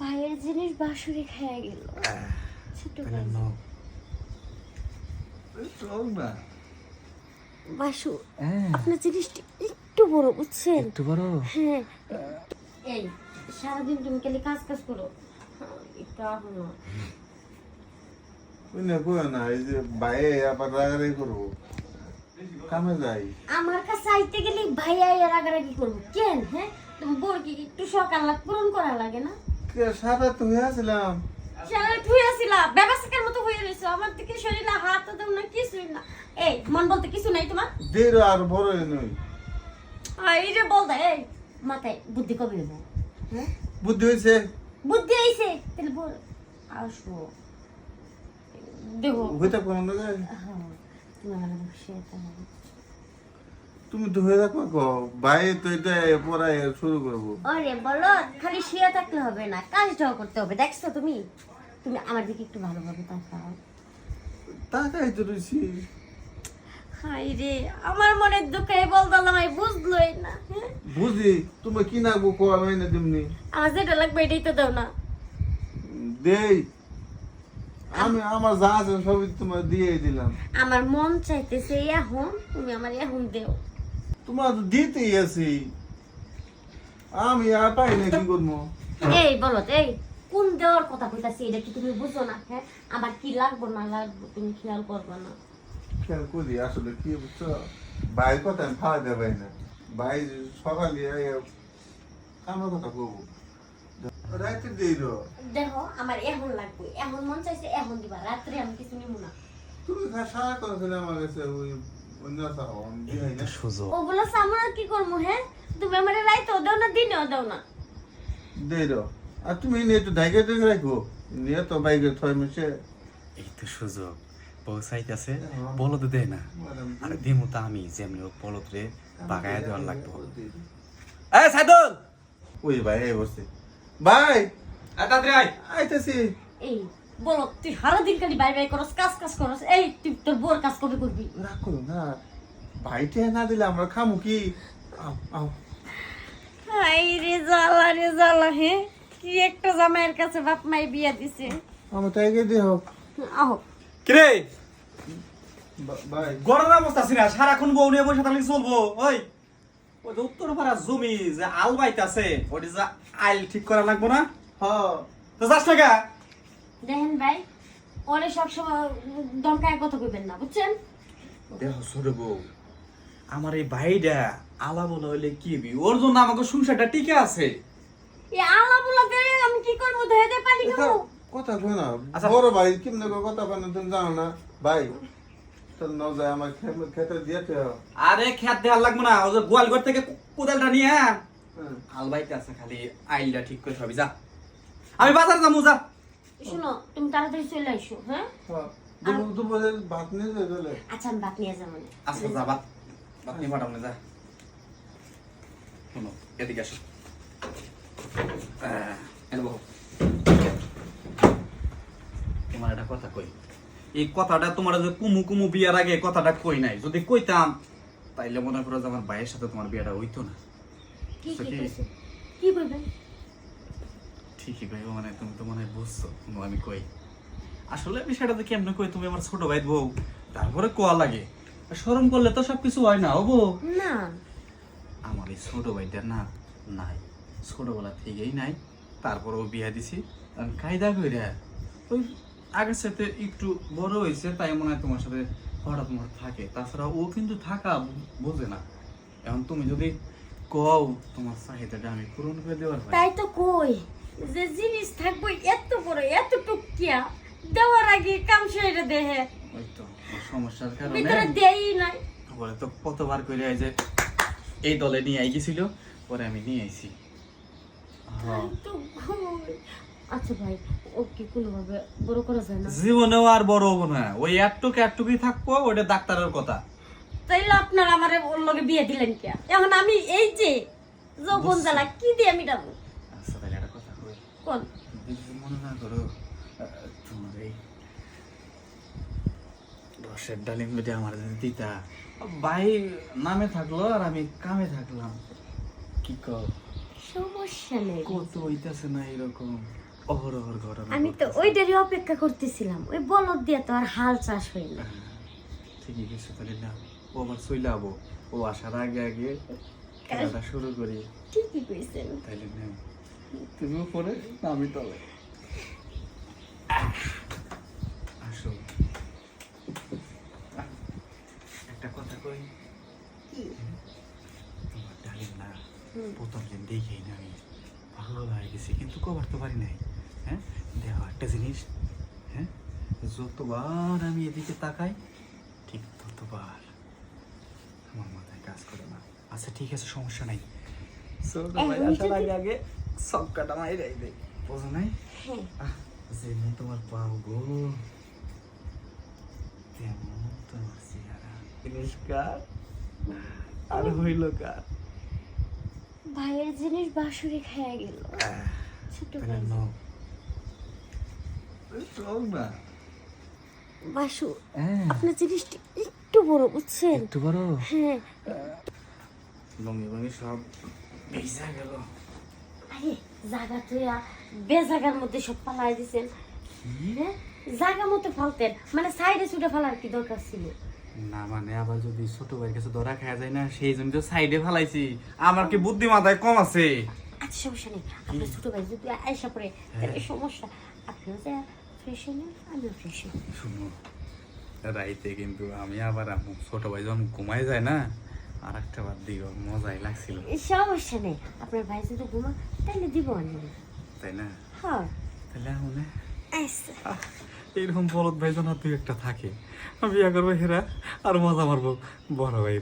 ভাইয়ের জিনিস বাসুরে খেয়ে গেল। ছোট ভাই বাসু, আপনার জিনিসটা একটু বড়, বুঝছেন? একটু বড়? হ্যাঁ। এই সারাদিন তুমি খালি কাজ কাজ করো, একটু আহ না। না এই যে বাইরে আবার রাগারাগি করবো, কামে যাই। আমার কাছে আইতে গেলে ভাইয়া এর রাগারাগি করবো কেন? হ্যাঁ, তুমি বোর কি একটু সকাল পূরণ করা লাগে না? সারা তো হয়ে আসলাম, শালা তুই আসিলা ব্যবসাকের মতো হয়ে রইছো, আমার দিকে শরীরে হাত দাও না, কিছুই না। এই মন বলতে কিছু নাই তোমার? দেড় আর বড় নই। এই যে বল দে, এই মাথায় বুদ্ধি কবে হবে? হ্যাঁ, বুদ্ধি হয়েছে, বুদ্ধি আইছে তাহলে বল আসো দেখো। হইতে পারো না যায়। হ্যাঁ, তুমি আমার বসে থাকো। তুমি তো হয়ে থাকো গো, বাইরে তো এটা পড়াই শুরু করবো। আরে বলো, খালি শুয়ে থাকলে হবে না, কাজটাও করতে হবে। দেখছো তুমি, তুমি আমার দিকে একটু ভালোভাবে তাকাও। টাকাই তো রয়েছি। হাই রে, আমার মনের দুঃখে বলতাম আমি বুঝলোই না। হ্যাঁ, বুঝি তুমি কি না গো কোয়া না তেমনি আমার যেটা লাগবে এটাই তো দাও না। দেই, আমি আমার যা আছে সবই তোমার দিয়ে দিলাম। আমার মন চাইতেছে এখন তুমি আমার এখন দেও। তোমার তো দিতেই আছি, আমি আর পাই না কি করবো। এই বলো তো, এই কোন দেওয়ার কথা কইতাছি এটা কি তুমি বুঝো না? হ্যাঁ, আমার কি লাগবে না লাগবে তুমি খেয়াল করবে না। খেয়াল করি আসলে কি বুঝছো, ভাইয়ের কথা আমি ফাড়া দেবাই না। ভাই সকালে আমার কথা কবো, রাইতে দিই রো। দেখো আমার এখন লাগবে, এখন মন চাইছে এখন দিবা, রাত্রে আমি কিছু নিব না। তুমি সারা কথা ছিল আমার কাছে, ওই অন্য চাও আমি দিই না। সুযোগ ওগুলো সামনে কি করবো? হ্যাঁ, তুমি আমার রাইতেও দাও না দিনেও দাও না। দেই রো, আর তুমি নিয়ে একটু ঢাকে ঢেকে রাখো, নিয়ে তো বাইকে ছয় মাসে। এই তো সুযোগ, পৌঁছাইতেছে, বলদ দেয় না। আর দিমু তো আমি যেমনি হোক বলদ রে বাগায় দেওয়ার লাগবে। এই সাইদুল, ওই ভাই এই বসে, ভাই তাড়াতাড়ি আয়। আইতেছি। এই বলো, তুই সারাদিন খালি বাই বাই করস, কাজ কাজ করস। এই তুই তোর বোর কাজ কবে করবি? রাগ করো না, ভাইটে না দিলে আমরা খামু কি? আও আও, হাই রে জ্বালা, হ্যাঁ কি একটা জামাইয়ের কাছে বাপ মাই বিয়া দিছে। আমার টাইগে দিও। আহো। কিরে ভাই গড়ের অবস্থা আছে না, সারাক্ষণ বউ নিয়ে বসে থাকলে চলবো? ওই ওই যে উত্তর পাড়া জমি যে আল বাইতাছে, ওটি যে আইল ঠিক করা লাগবো না? হ্যাঁ, তো যাস না গা? দেখেন ভাই, ওরে সবসময় দমকায় কথা কইবেন না, বুঝছেন? দেহ ছোট বউ, আমার এই ভাইটা আলা বলা হইলে কি হবি? ওর জন্য আমাকে সংসারটা টিকে আছে। এই আলা বুলা করে আমি কি করব? ধুয়ে দে পানি খাবো? কথা কই না। আচ্ছা। বড় ভাই কেমনে কথা কয় না তুমি জানো না ভাই, তোর নাও যায় আমার খেতে দিয়েতে। আরে খেত দেওয়ার লাগবো না, ও যে গোয়ালঘর থেকে কোদালটা নিয়ে আল বাইতে আছে, খালি আইলটা ঠিক করে সবই। যা, আমি বাজার যাবো, যা। শোনো, তুমি তাড়াতাড়ি চলে আসো। হ্যাঁ, দুপুরে ভাত নিয়ে যাই চলে। আচ্ছা আমি ভাত নিয়ে যাবো। আচ্ছা যা, বাত বাত নিয়ে পাঠাবো না, যা। শোনো, এদিকে আসো। এনে বসো। তোমার একটা কথা কই, এই কথাটা তোমার যে কুমু কুমু বিয়ার আগে কথাটা কই নাই। যদি কইতাম তাইলে মনে করো যে আমার ভাইয়ের সাথে তোমার বিয়াটা হইতো না। কি তো কি? কইতেছে? কি কইবেন? ঠিকই কইবো, মানে তুমি তো মনে হয় বুঝছো কিন্তু আমি কই। আসলে বিষয়টা তো কেমনে কই, তুমি আমার ছোট ভাই বউ, তারপরে কোয়া লাগে। শরম করলে তো সবকিছু হয় না, হবো না, আমার এই ছোট ভাইটা না নাই, ছোটবেলা থেকেই নাই। তারপরে ও বিয়া দিছি, আমি কায়দা কইরা ওই আগের সাথে একটু বড় হয়েছে, তাই মনে হয় তোমার সাথে হঠাৎ তোমার থাকে। তাছাড়া ও কিন্তু থাকা বোঝে না। এখন তুমি যদি কও তোমার চাহিদাটা আমি পূরণ করে দেওয়ার ভাই। তাই তো কই যে জিনিস থাকবো এত বড় এত টুকিয়া, দেওয়ার আগে কাম সেরে দেহে ওই তো ওর সমস্যার কারণে ভিতরে দেই নাই। বলে তো কতবার করে এই যে এই দলে নিয়ে আই গেছিল, পরে আমি নিয়ে আইছি। হ্যাঁ, তাই তো কই। আচ্ছা ভাই, ও কি কোনোভাবে বড় করা যায় না? জীবনেও আর বড় হবো না, ওই একটুকুই থাকবো, ওইটা ডাক্তারের কথা। তাইলে আপনার আমার ওর লগে বিয়ে দিলেন কে? এখন আমি এই যে যৌবন জ্বালা কি দিয়ে মিটাবো? আচ্ছা তাহলে একটা কথা কই, কোন? যদি মনে না করো, তোমার এই রসের ডালিম যদি আমার যদি দিতা, ভাই নামে থাকলো আর আমি কামে থাকলাম, কি কর? সমস্যা নেই। কত হইতাছে না এরকম। অহরহর ঘটনা আমি তো ঘটতেছে। ওইটারই অপেক্ষা করতেছিলাম, ওই বলদ দিয়ে তো আর হাল চাষ হইল না। ঠিকই কিছু তাহলে না, ও আবার চলে যাবো, ও আসার আগে আগে খেলাটা শুরু করি। ঠিকই কইছেন। তাইলে না, তুমি উপরে আমি তলে। আসো, একটা কথা কই, কি? তোমার ডালিম না হুম। প্রথম দিন দেখেই না আমি পাগল হয়ে গেছি, কিন্তু কবার তো পারি নাই। হ্যাঁ, দেখো একটা জিনিস, হ্যাঁ, যতবার আমি এদিকে তাকাই ঠিক ততবার আমার মাথায় কাজ করে না। আচ্ছা ঠিক আছে, সমস্যা নাই, ছোট ভাই এখন আসার যদি- আগে আগে সবকাটা মাইরাই দেই, বুঝো নাই? হ্যাঁ, যেমন তোমার পাও গো, তেমন তোমার চেহারা। জিনিসকার আর হইল কার? ভাইয়ের জিনিস বাঁশুরি খেয়ে গেল। ছোট ভাই না বাসু, হ্যাঁ, আপনার জিনিসটা একটু বড়, বুঝছেন? একটু বড়, হ্যাঁ। লঙ্গি ভঙ্গি সব ভিজা গেল। আরে জায়গা তুইয়া বেজাগার মধ্যে সব ফালাই দিছেন। হ্যাঁ, জায়গা মতো ফালতেন, মানে সাইডে ছুটে ফেলার কি দরকার ছিল? না মানে আবার যদি ছোট ভাইয়ের কাছে ধরা খাওয়া যায় না, সেই জন্য তো সাইডে ফেলাইছি। আমার কি বুদ্ধি মাথায় কম আছে? আচ্ছা সমস্যা নেই, আপনার ছোট ভাই যদি আয়সা পড়ে তাহলে সমস্যা, আপনিও যা ফ্রেশ হয়ে নেন, আমিও ফ্রেশ হই। শুনো, রাইতে কিন্তু আমি আবার ছোট ভাই যখন ঘুমাই যায় না, আর একটা বার দিই, ওর মজাই লাগছিল, সমস্যা নেই, আপনার ভাই যদি ঘুমা তাহলে দিব আমি। তাই না? হ্যাঁ, তাহলে মনে আচ্ছা। এইরকম বলদ ভাই যখন আর দুই একটা থাকে, আমি বিয়া করবো হেরা আর মজা মারবো বড় ভাই।